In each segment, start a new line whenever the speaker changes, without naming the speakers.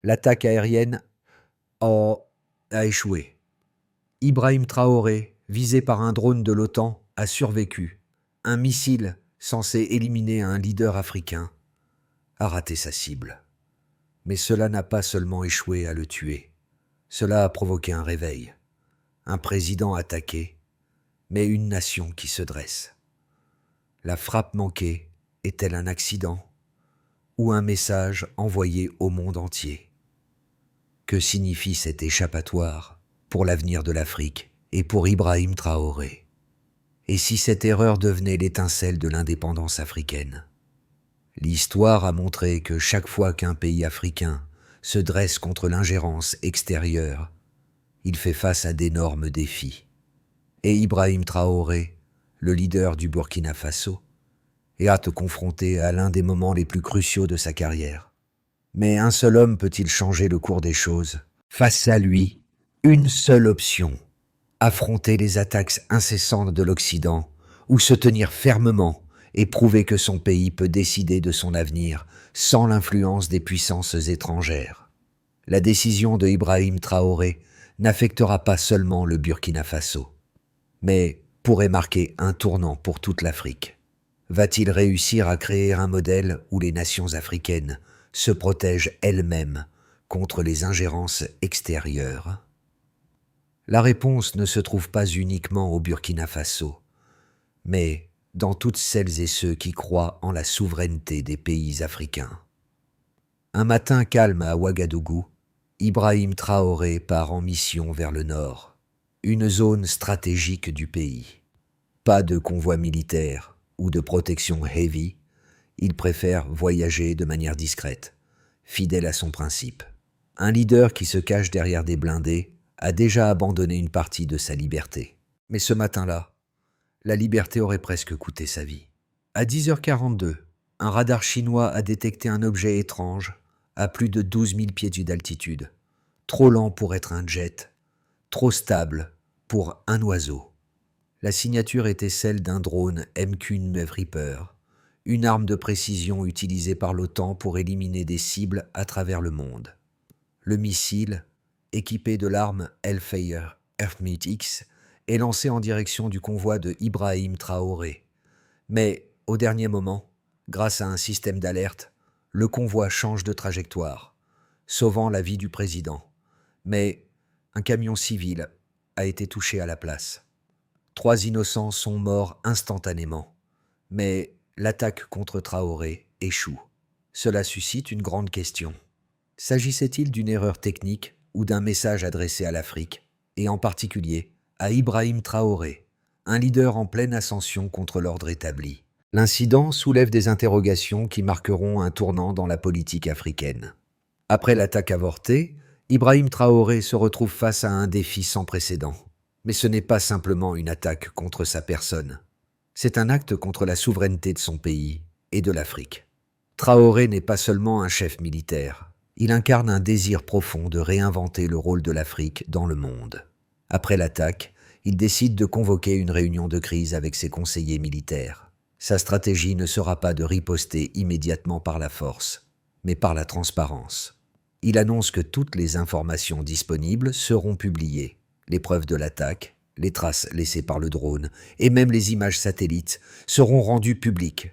L'attaque aérienne a échoué. Ibrahim Traoré, visé par un drone de l'OTAN, a survécu. Un missile censé éliminer un leader africain a raté sa cible. Mais cela n'a pas seulement échoué à le tuer. Cela a provoqué un réveil. Un président attaqué, mais une nation qui se dresse. La frappe manquée est-elle un accident ou un message envoyé au monde entier? Que signifie cet échappatoire pour l'avenir de l'Afrique et pour Ibrahim Traoré? Et si cette erreur devenait l'étincelle de l'indépendance africaine? L'histoire a montré que chaque fois qu'un pays africain se dresse contre l'ingérence extérieure, il fait face à d'énormes défis. Et Ibrahim Traoré, le leader du Burkina Faso, est hâte confronté à l'un des moments les plus cruciaux de sa carrière. Mais un seul homme peut-il changer le cours des choses? Face à lui, une seule option: affronter les attaques incessantes de l'Occident ou se tenir fermement et prouver que son pays peut décider de son avenir sans l'influence des puissances étrangères. La décision de Ibrahim Traoré n'affectera pas seulement le Burkina Faso, mais pourrait marquer un tournant pour toute l'Afrique. Va-t-il réussir à créer un modèle où les nations africaines se protègent elles-mêmes contre les ingérences extérieures? La réponse ne se trouve pas uniquement au Burkina Faso, mais dans toutes celles et ceux qui croient en la souveraineté des pays africains. Un matin calme à Ouagadougou, Ibrahim Traoré part en mission vers le nord, une zone stratégique du pays. Pas de convoi militaire ou de protection heavy, il préfère voyager de manière discrète, fidèle à son principe. Un leader qui se cache derrière des blindés a déjà abandonné une partie de sa liberté. Mais ce matin-là, la liberté aurait presque coûté sa vie. À 10h42, un radar chinois a détecté un objet étrange à plus de 12 000 pieds d'altitude, trop lent pour être un jet, trop stable pour un oiseau. La signature était celle d'un drone MQ-9 Reaper, une arme de précision utilisée par l'OTAN pour éliminer des cibles à travers le monde. Le missile, équipé de l'arme Hellfire F-X, est lancé en direction du convoi de Ibrahim Traoré. Mais, au dernier moment, grâce à un système d'alerte, le convoi change de trajectoire, sauvant la vie du président. Mais un camion civil a été touché à la place. 3 innocents sont morts instantanément. Mais l'attaque contre Traoré échoue. Cela suscite une grande question. S'agissait-il d'une erreur technique ou d'un message adressé à l'Afrique, et en particulier à Ibrahim Traoré, un leader en pleine ascension contre l'ordre établi? L'incident soulève des interrogations qui marqueront un tournant dans la politique africaine. Après l'attaque avortée, Ibrahim Traoré se retrouve face à un défi sans précédent. Mais ce n'est pas simplement une attaque contre sa personne. C'est un acte contre la souveraineté de son pays et de l'Afrique. Traoré n'est pas seulement un chef militaire. Il incarne un désir profond de réinventer le rôle de l'Afrique dans le monde. Après l'attaque, il décide de convoquer une réunion de crise avec ses conseillers militaires. Sa stratégie ne sera pas de riposter immédiatement par la force, mais par la transparence. Il annonce que toutes les informations disponibles seront publiées. Les preuves de l'attaque, les traces laissées par le drone et même les images satellites seront rendues publiques.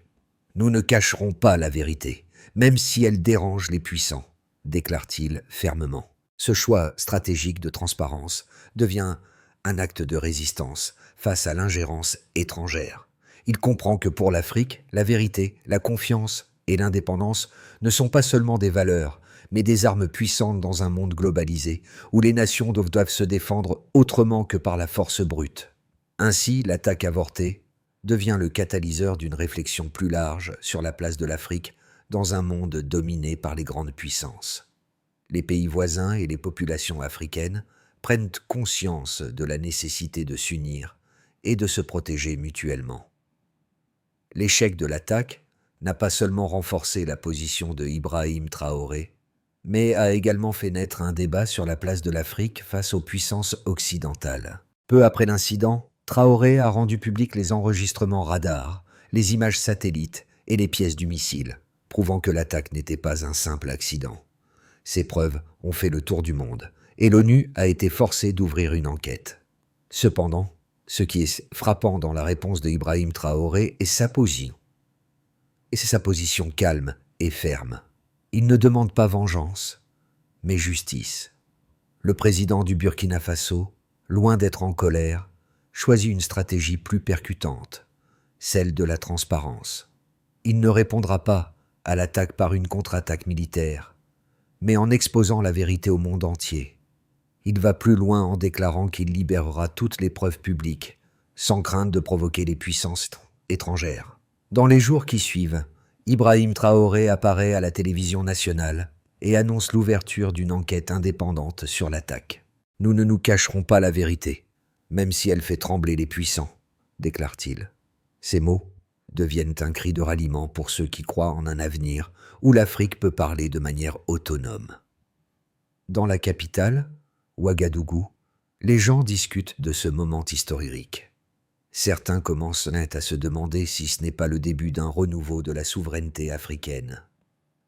Nous ne cacherons pas la vérité, même si elle dérange les puissants, déclare-t-il fermement. Ce choix stratégique de transparence devient un acte de résistance face à l'ingérence étrangère. Il comprend que pour l'Afrique, la vérité, la confiance et l'indépendance ne sont pas seulement des valeurs, mais des armes puissantes dans un monde globalisé où les nations doivent se défendre autrement que par la force brute. Ainsi, l'attaque avortée devient le catalyseur d'une réflexion plus large sur la place de l'Afrique dans un monde dominé par les grandes puissances. Les pays voisins et les populations africaines prennent conscience de la nécessité de s'unir et de se protéger mutuellement. L'échec de l'attaque n'a pas seulement renforcé la position de Ibrahim Traoré, mais a également fait naître un débat sur la place de l'Afrique face aux puissances occidentales. Peu après l'incident, Traoré a rendu public les enregistrements radars, les images satellites et les pièces du missile, prouvant que l'attaque n'était pas un simple accident. Ces preuves ont fait le tour du monde, et l'ONU a été forcée d'ouvrir une enquête. Cependant, ce qui est frappant dans la réponse de Ibrahim Traoré est sa position. Et c'est sa position calme et ferme. Il ne demande pas vengeance, mais justice. Le président du Burkina Faso, loin d'être en colère, choisit une stratégie plus percutante, celle de la transparence. Il ne répondra pas à l'attaque par une contre-attaque militaire, mais en exposant la vérité au monde entier. Il va plus loin en déclarant qu'il libérera toutes les preuves publiques, sans crainte de provoquer les puissances étrangères. Dans les jours qui suivent, Ibrahim Traoré apparaît à la télévision nationale et annonce l'ouverture d'une enquête indépendante sur l'attaque. « Nous ne nous cacherons pas la vérité, même si elle fait trembler les puissants », déclare-t-il. Ces mots deviennent un cri de ralliement pour ceux qui croient en un avenir où l'Afrique peut parler de manière autonome. Dans la capitale, Ouagadougou, les gens discutent de ce moment historique. Certains commencent à se demander si ce n'est pas le début d'un renouveau de la souveraineté africaine.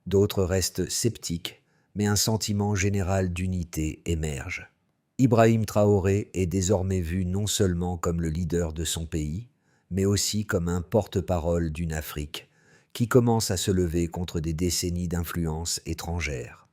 D'autres restent sceptiques, mais un sentiment général d'unité émerge. Ibrahim Traoré est désormais vu non seulement comme le leader de son pays, mais aussi comme un porte-parole d'une Afrique qui commence à se lever contre des décennies d'influence étrangère.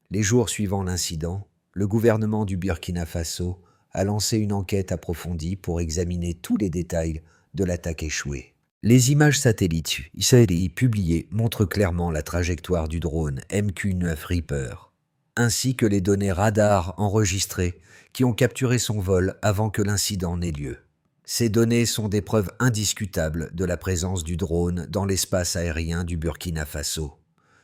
Les jours suivant l'incident, le gouvernement du Burkina Faso a lancé une enquête approfondie pour examiner tous les détails de l'attaque échouée. Les images satellites israéliennes publiées montrent clairement la trajectoire du drone MQ-9 Reaper, ainsi que les données radar enregistrées qui ont capturé son vol avant que l'incident n'ait lieu. Ces données sont des preuves indiscutables de la présence du drone dans l'espace aérien du Burkina Faso,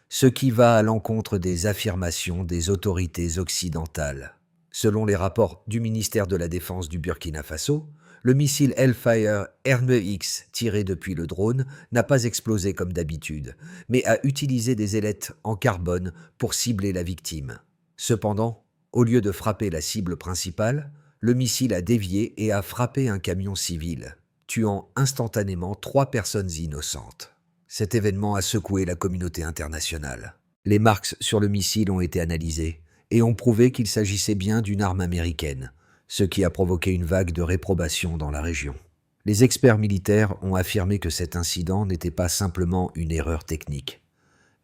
ce qui va à l'encontre des affirmations des autorités occidentales. Selon les rapports du ministère de la Défense du Burkina Faso, le missile Hellfire RMX tiré depuis le drone n'a pas explosé comme d'habitude, mais a utilisé des ailettes en carbone pour cibler la victime. Cependant, au lieu de frapper la cible principale, le missile a dévié et a frappé un camion civil, tuant instantanément 3 personnes innocentes. Cet événement a secoué la communauté internationale. Les marques sur le missile ont été analysées et ont prouvé qu'il s'agissait bien d'une arme américaine, ce qui a provoqué une vague de réprobation dans la région. Les experts militaires ont affirmé que cet incident n'était pas simplement une erreur technique,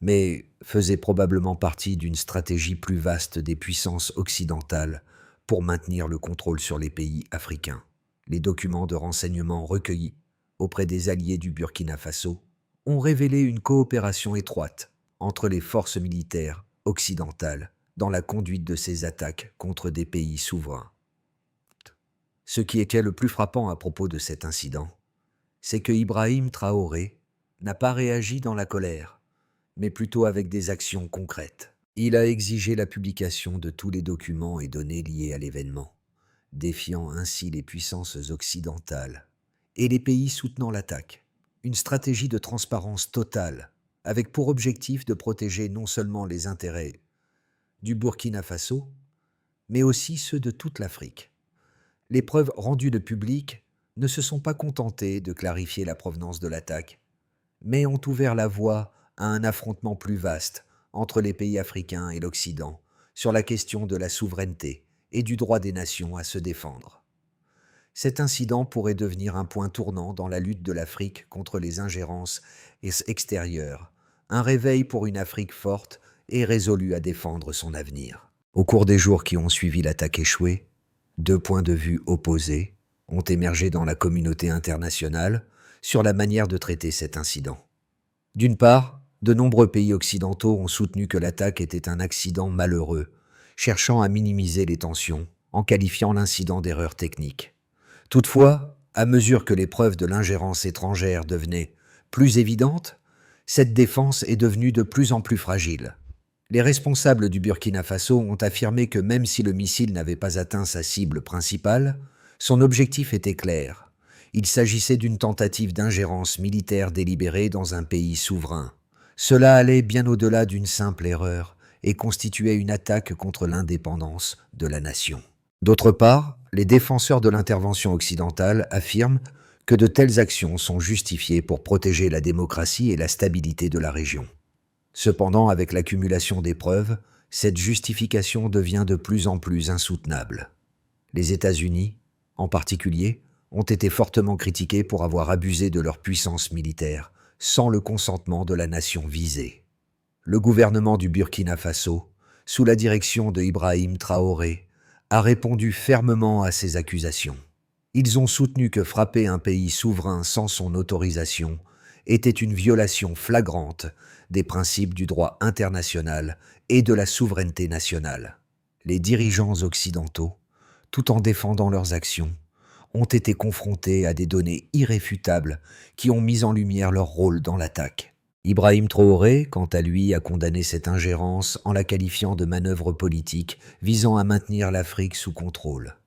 mais faisait probablement partie d'une stratégie plus vaste des puissances occidentales pour maintenir le contrôle sur les pays africains. Les documents de renseignement recueillis auprès des alliés du Burkina Faso ont révélé une coopération étroite entre les forces militaires occidentales dans la conduite de ces attaques contre des pays souverains. Ce qui était le plus frappant à propos de cet incident, c'est que Ibrahim Traoré n'a pas réagi dans la colère, mais plutôt avec des actions concrètes. Il a exigé la publication de tous les documents et données liés à l'événement, défiant ainsi les puissances occidentales et les pays soutenant l'attaque. Une stratégie de transparence totale, avec pour objectif de protéger non seulement les intérêts du Burkina Faso, mais aussi ceux de toute l'Afrique. Les preuves rendues de publiques ne se sont pas contentées de clarifier la provenance de l'attaque, mais ont ouvert la voie à un affrontement plus vaste entre les pays africains et l'Occident sur la question de la souveraineté et du droit des nations à se défendre. Cet incident pourrait devenir un point tournant dans la lutte de l'Afrique contre les ingérences extérieures, un réveil pour une Afrique forte et résolue à défendre son avenir. Au cours des jours qui ont suivi l'attaque échouée, 2 points de vue opposés ont émergé dans la communauté internationale sur la manière de traiter cet incident. D'une part, de nombreux pays occidentaux ont soutenu que l'attaque était un accident malheureux, cherchant à minimiser les tensions en qualifiant l'incident d'erreur technique. Toutefois, à mesure que les preuves de l'ingérence étrangère devenaient plus évidentes, cette défense est devenue de plus en plus fragile. Les responsables du Burkina Faso ont affirmé que même si le missile n'avait pas atteint sa cible principale, son objectif était clair. Il s'agissait d'une tentative d'ingérence militaire délibérée dans un pays souverain. Cela allait bien au-delà d'une simple erreur et constituait une attaque contre l'indépendance de la nation. D'autre part, les défenseurs de l'intervention occidentale affirment que de telles actions sont justifiées pour protéger la démocratie et la stabilité de la région. Cependant, avec l'accumulation des preuves, cette justification devient de plus en plus insoutenable. Les États-Unis, en particulier, ont été fortement critiqués pour avoir abusé de leur puissance militaire sans le consentement de la nation visée. Le gouvernement du Burkina Faso, sous la direction de Ibrahim Traoré, a répondu fermement à ces accusations. Ils ont soutenu que frapper un pays souverain sans son autorisation était une violation flagrante des principes du droit international et de la souveraineté nationale. Les dirigeants occidentaux, tout en défendant leurs actions, ont été confrontés à des données irréfutables qui ont mis en lumière leur rôle dans l'attaque. Ibrahim Traoré, quant à lui, a condamné cette ingérence en la qualifiant de manœuvre politique visant à maintenir l'Afrique sous contrôle.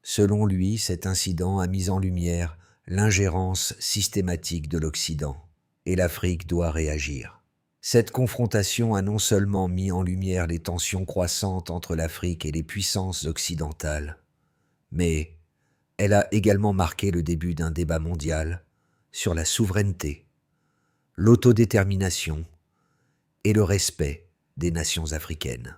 Selon lui, cet incident a mis en lumière l'ingérence systématique de l'Occident, et l'Afrique doit réagir. Cette confrontation a non seulement mis en lumière les tensions croissantes entre l'Afrique et les puissances occidentales, mais elle a également marqué le début d'un débat mondial sur la souveraineté, l'autodétermination et le respect des nations africaines.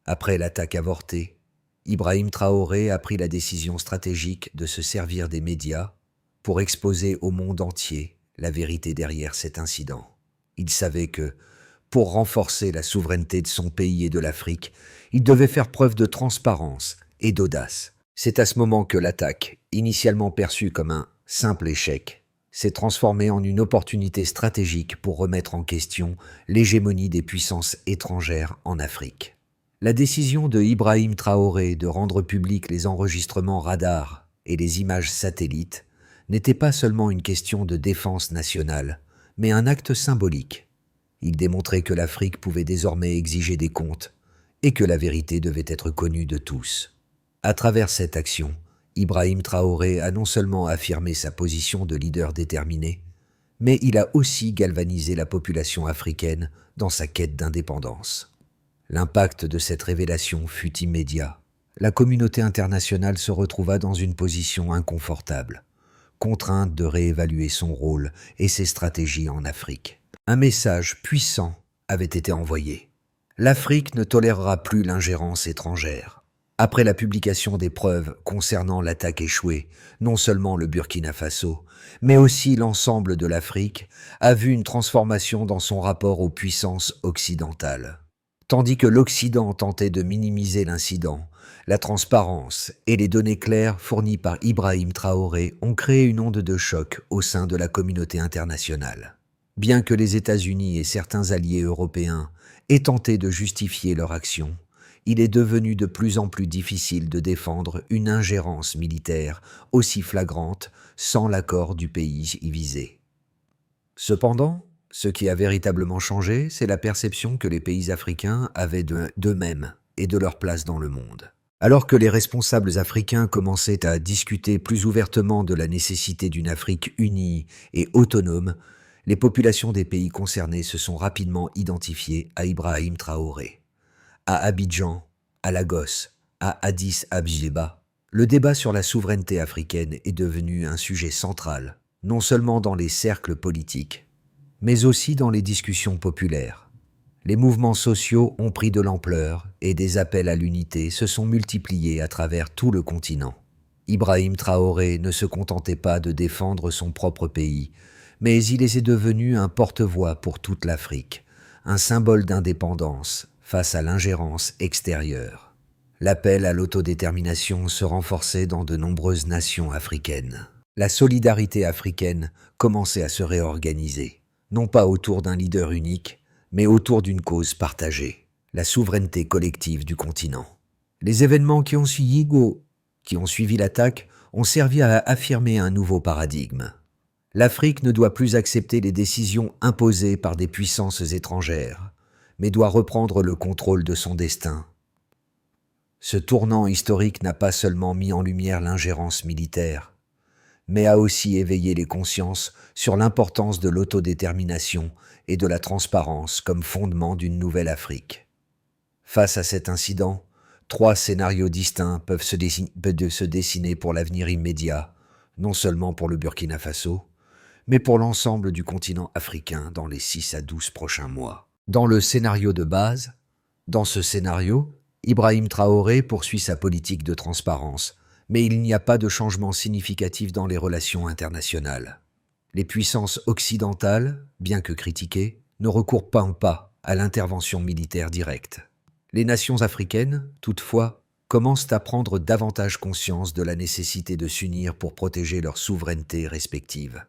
Après l'attaque avortée, Ibrahim Traoré a pris la décision stratégique de se servir des médias pour exposer au monde entier la vérité derrière cet incident. Il savait que, pour renforcer la souveraineté de son pays et de l'Afrique, il devait faire preuve de transparence et d'audace. C'est à ce moment que l'attaque, initialement perçue comme un simple échec, s'est transformée en une opportunité stratégique pour remettre en question l'hégémonie des puissances étrangères en Afrique. La décision de Ibrahim Traoré de rendre publics les enregistrements radars et les images satellites n'était pas seulement une question de défense nationale, mais un acte symbolique. Il démontrait que l'Afrique pouvait désormais exiger des comptes et que la vérité devait être connue de tous. À travers cette action, Ibrahim Traoré a non seulement affirmé sa position de leader déterminé, mais il a aussi galvanisé la population africaine dans sa quête d'indépendance. L'impact de cette révélation fut immédiat. La communauté internationale se retrouva dans une position inconfortable, contrainte de réévaluer son rôle et ses stratégies en Afrique. Un message puissant avait été envoyé. L'Afrique ne tolérera plus l'ingérence étrangère. Après la publication des preuves concernant l'attaque échouée, non seulement le Burkina Faso, mais aussi l'ensemble de l'Afrique, a vu une transformation dans son rapport aux puissances occidentales. Tandis que l'Occident tentait de minimiser l'incident, la transparence et les données claires fournies par Ibrahim Traoré ont créé une onde de choc au sein de la communauté internationale. Bien que les États-Unis et certains alliés européens aient tenté de justifier leur action, il est devenu de plus en plus difficile de défendre une ingérence militaire aussi flagrante sans l'accord du pays visé. Cependant, ce qui a véritablement changé, c'est la perception que les pays africains avaient d'eux-mêmes et de leur place dans le monde. Alors que les responsables africains commençaient à discuter plus ouvertement de la nécessité d'une Afrique unie et autonome, les populations des pays concernés se sont rapidement identifiées à Ibrahim Traoré. À Abidjan, à Lagos, à Addis Abeba, le débat sur la souveraineté africaine est devenu un sujet central, non seulement dans les cercles politiques, mais aussi dans les discussions populaires. Les mouvements sociaux ont pris de l'ampleur et des appels à l'unité se sont multipliés à travers tout le continent. Ibrahim Traoré ne se contentait pas de défendre son propre pays, mais il est devenu un porte-voix pour toute l'Afrique, un symbole d'indépendance face à l'ingérence extérieure. L'appel à l'autodétermination se renforçait dans de nombreuses nations africaines. La solidarité africaine commençait à se réorganiser, non pas autour d'un leader unique, mais autour d'une cause partagée, la souveraineté collective du continent. Les événements qui ont suivi l'attaque ont servi à affirmer un nouveau paradigme. L'Afrique ne doit plus accepter les décisions imposées par des puissances étrangères, mais doit reprendre le contrôle de son destin. Ce tournant historique n'a pas seulement mis en lumière l'ingérence militaire, mais a aussi éveillé les consciences sur l'importance de l'autodétermination et de la transparence comme fondement d'une nouvelle Afrique. Face à cet incident, 3 scénarios distincts peuvent se dessiner pour l'avenir immédiat, non seulement pour le Burkina Faso, mais pour l'ensemble du continent africain dans les 6 à 12 prochains mois. Dans le scénario de base, Dans ce scénario, Ibrahim Traoré poursuit sa politique de transparence, mais il n'y a pas de changement significatif dans les relations internationales. Les puissances occidentales, bien que critiquées, ne recourent pas à l'intervention militaire directe. Les nations africaines, toutefois, commencent à prendre davantage conscience de la nécessité de s'unir pour protéger leur souveraineté respective.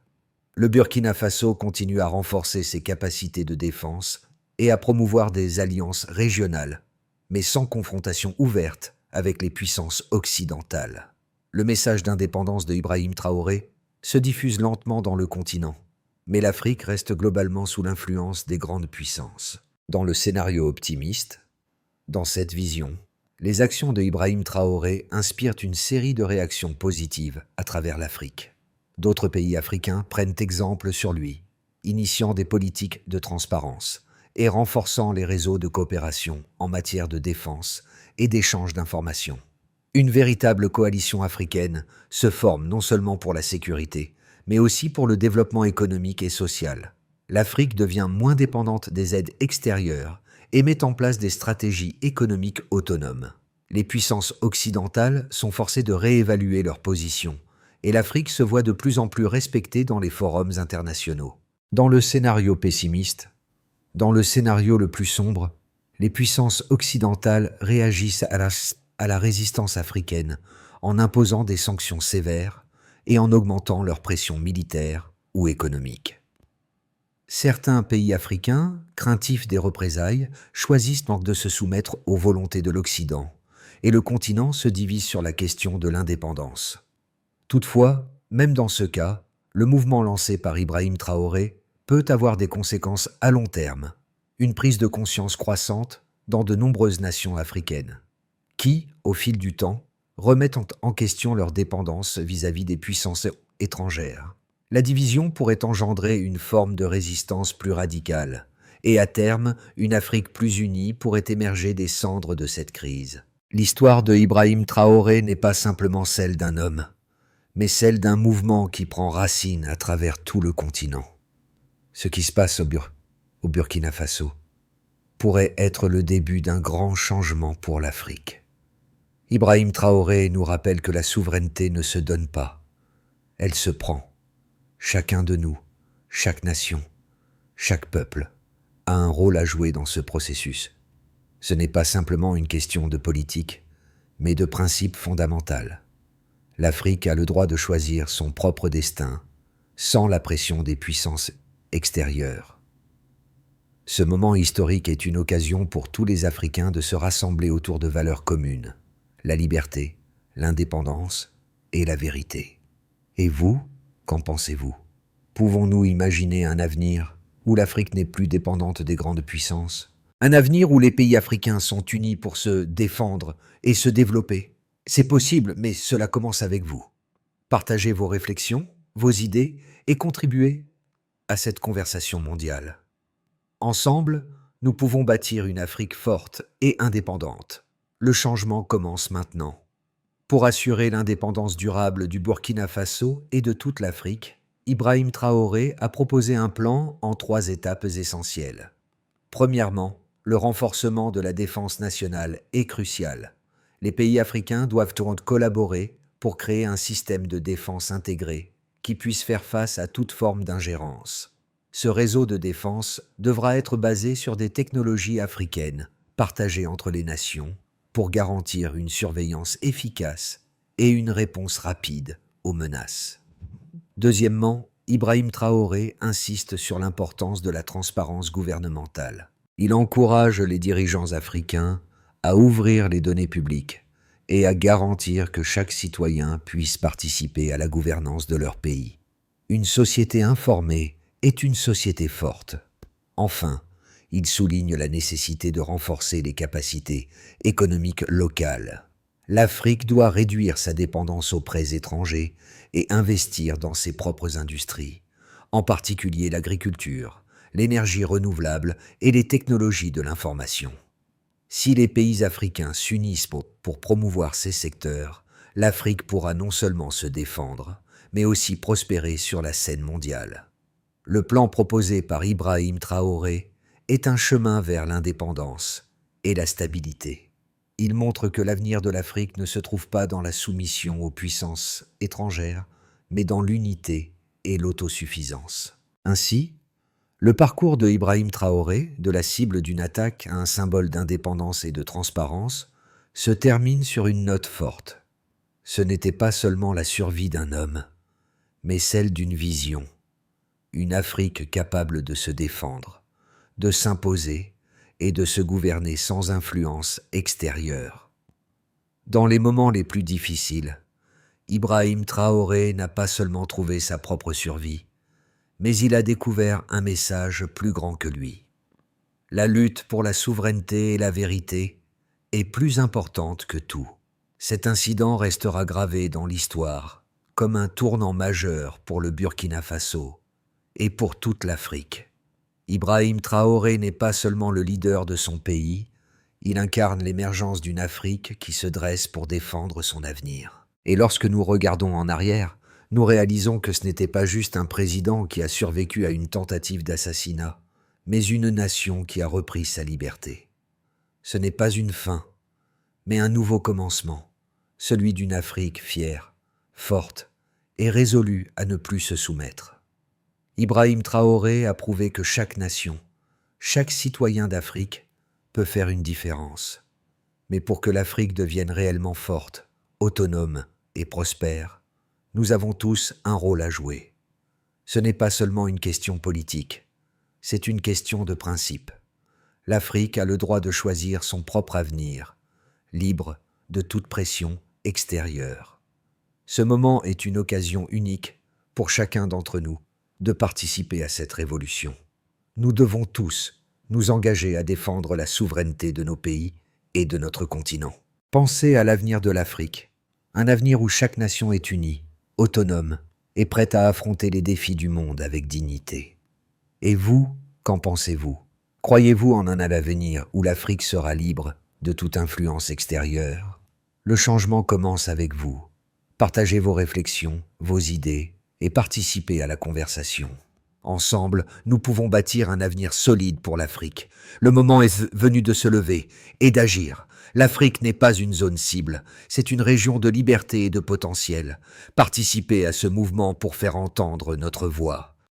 Le Burkina Faso continue à renforcer ses capacités de défense et à promouvoir des alliances régionales, mais sans confrontation ouverte avec les puissances occidentales. Le message d'indépendance de Ibrahim Traoré se diffuse lentement dans le continent, mais l'Afrique reste globalement sous l'influence des grandes puissances. Dans le scénario optimiste, dans cette vision, les actions de Ibrahim Traoré inspirent une série de réactions positives à travers l'Afrique. D'autres pays africains prennent exemple sur lui, initiant des politiques de transparence et renforçant les réseaux de coopération en matière de défense et d'échange d'informations. Une véritable coalition africaine se forme non seulement pour la sécurité, mais aussi pour le développement économique et social. L'Afrique devient moins dépendante des aides extérieures et met en place des stratégies économiques autonomes. Les puissances occidentales sont forcées de réévaluer leur position, et l'Afrique se voit de plus en plus respectée dans les forums internationaux. Dans le scénario pessimiste, dans le scénario le plus sombre, les puissances occidentales réagissent à la résistance africaine en imposant des sanctions sévères et en augmentant leur pression militaire ou économique. Certains pays africains, craintifs des représailles, choisissent donc de se soumettre aux volontés de l'Occident, et le continent se divise sur la question de l'indépendance. Toutefois, même dans ce cas, le mouvement lancé par Ibrahim Traoré peut avoir des conséquences à long terme, une prise de conscience croissante dans de nombreuses nations africaines, qui, au fil du temps, remettent en question leur dépendance vis-à-vis des puissances étrangères. La division pourrait engendrer une forme de résistance plus radicale, et à terme, une Afrique plus unie pourrait émerger des cendres de cette crise. L'histoire de Ibrahim Traoré n'est pas simplement celle d'un homme, mais celle d'un mouvement qui prend racine à travers tout le continent. Ce qui se passe au Burkina Faso pourrait être le début d'un grand changement pour l'Afrique. Ibrahim Traoré nous rappelle que la souveraineté ne se donne pas, elle se prend. Chacun de nous, chaque nation, chaque peuple a un rôle à jouer dans ce processus. Ce n'est pas simplement une question de politique, mais de principe fondamental. L'Afrique a le droit de choisir son propre destin, sans la pression des puissances extérieures. Ce moment historique est une occasion pour tous les Africains de se rassembler autour de valeurs communes, la liberté, l'indépendance et la vérité. Et vous, qu'en pensez-vous? Pouvons-nous imaginer un avenir où l'Afrique n'est plus dépendante des grandes puissances? Un avenir où les pays africains sont unis pour se défendre et se développer? C'est possible, mais cela commence avec vous. Partagez vos réflexions, vos idées et contribuez à cette conversation mondiale. Ensemble, nous pouvons bâtir une Afrique forte et indépendante. Le changement commence maintenant. Pour assurer l'indépendance durable du Burkina Faso et de toute l'Afrique, Ibrahim Traoré a proposé un plan en 3 étapes essentielles. Premièrement, le renforcement de la défense nationale est crucial. Les pays africains doivent collaborer pour créer un système de défense intégré qui puisse faire face à toute forme d'ingérence. Ce réseau de défense devra être basé sur des technologies africaines partagées entre les nations pour garantir une surveillance efficace et une réponse rapide aux menaces. Deuxièmement, Ibrahim Traoré insiste sur l'importance de la transparence gouvernementale. Il encourage les dirigeants africains à ouvrir les données publiques et à garantir que chaque citoyen puisse participer à la gouvernance de leur pays. Une société informée est une société forte. Enfin, il souligne la nécessité de renforcer les capacités économiques locales. L'Afrique doit réduire sa dépendance aux prêts étrangers et investir dans ses propres industries, en particulier l'agriculture, l'énergie renouvelable et les technologies de l'information. Si les pays africains s'unissent pour promouvoir ces secteurs, l'Afrique pourra non seulement se défendre, mais aussi prospérer sur la scène mondiale. Le plan proposé par Ibrahim Traoré est un chemin vers l'indépendance, et la stabilité. Il montre que l'avenir de l'Afrique ne se trouve pas dans la soumission aux puissances étrangères, mais dans l'unité et l'autosuffisance. Ainsi, le parcours de Ibrahim Traoré, de la cible d'une attaque à un symbole d'indépendance et de transparence, se termine sur une note forte. Ce n'était pas seulement la survie d'un homme, mais celle d'une vision, une Afrique capable de se défendre, de s'imposer et de se gouverner sans influence extérieure. Dans les moments les plus difficiles, Ibrahim Traoré n'a pas seulement trouvé sa propre survie, mais il a découvert un message plus grand que lui. La lutte pour la souveraineté et la vérité est plus importante que tout. Cet incident restera gravé dans l'histoire comme un tournant majeur pour le Burkina Faso et pour toute l'Afrique. Ibrahim Traoré n'est pas seulement le leader de son pays, il incarne l'émergence d'une Afrique qui se dresse pour défendre son avenir. Et lorsque nous regardons en arrière, nous réalisons que ce n'était pas juste un président qui a survécu à une tentative d'assassinat, mais une nation qui a repris sa liberté. Ce n'est pas une fin, mais un nouveau commencement, celui d'une Afrique fière, forte et résolue à ne plus se soumettre. Ibrahim Traoré a prouvé que chaque nation, chaque citoyen d'Afrique peut faire une différence. Mais pour que l'Afrique devienne réellement forte, autonome et prospère, nous avons tous un rôle à jouer. Ce n'est pas seulement une question politique, c'est une question de principe. L'Afrique a le droit de choisir son propre avenir, libre de toute pression extérieure. Ce moment est une occasion unique pour chacun d'entre nous de participer à cette révolution. Nous devons tous nous engager à défendre la souveraineté de nos pays et de notre continent. Pensez à l'avenir de l'Afrique, un avenir où chaque nation est unie, autonome et prête à affronter les défis du monde avec dignité. Et vous, qu'en pensez-vous? Croyez-vous en un avenir où l'Afrique sera libre de toute influence extérieure? Le changement commence avec vous. Partagez vos réflexions, vos idées et participez à la conversation. Ensemble, nous pouvons bâtir un avenir solide pour l'Afrique. Le moment est venu de se lever et d'agir. L'Afrique n'est pas une zone cible, c'est une région de liberté et de potentiel. Participez à ce mouvement pour faire entendre notre voix.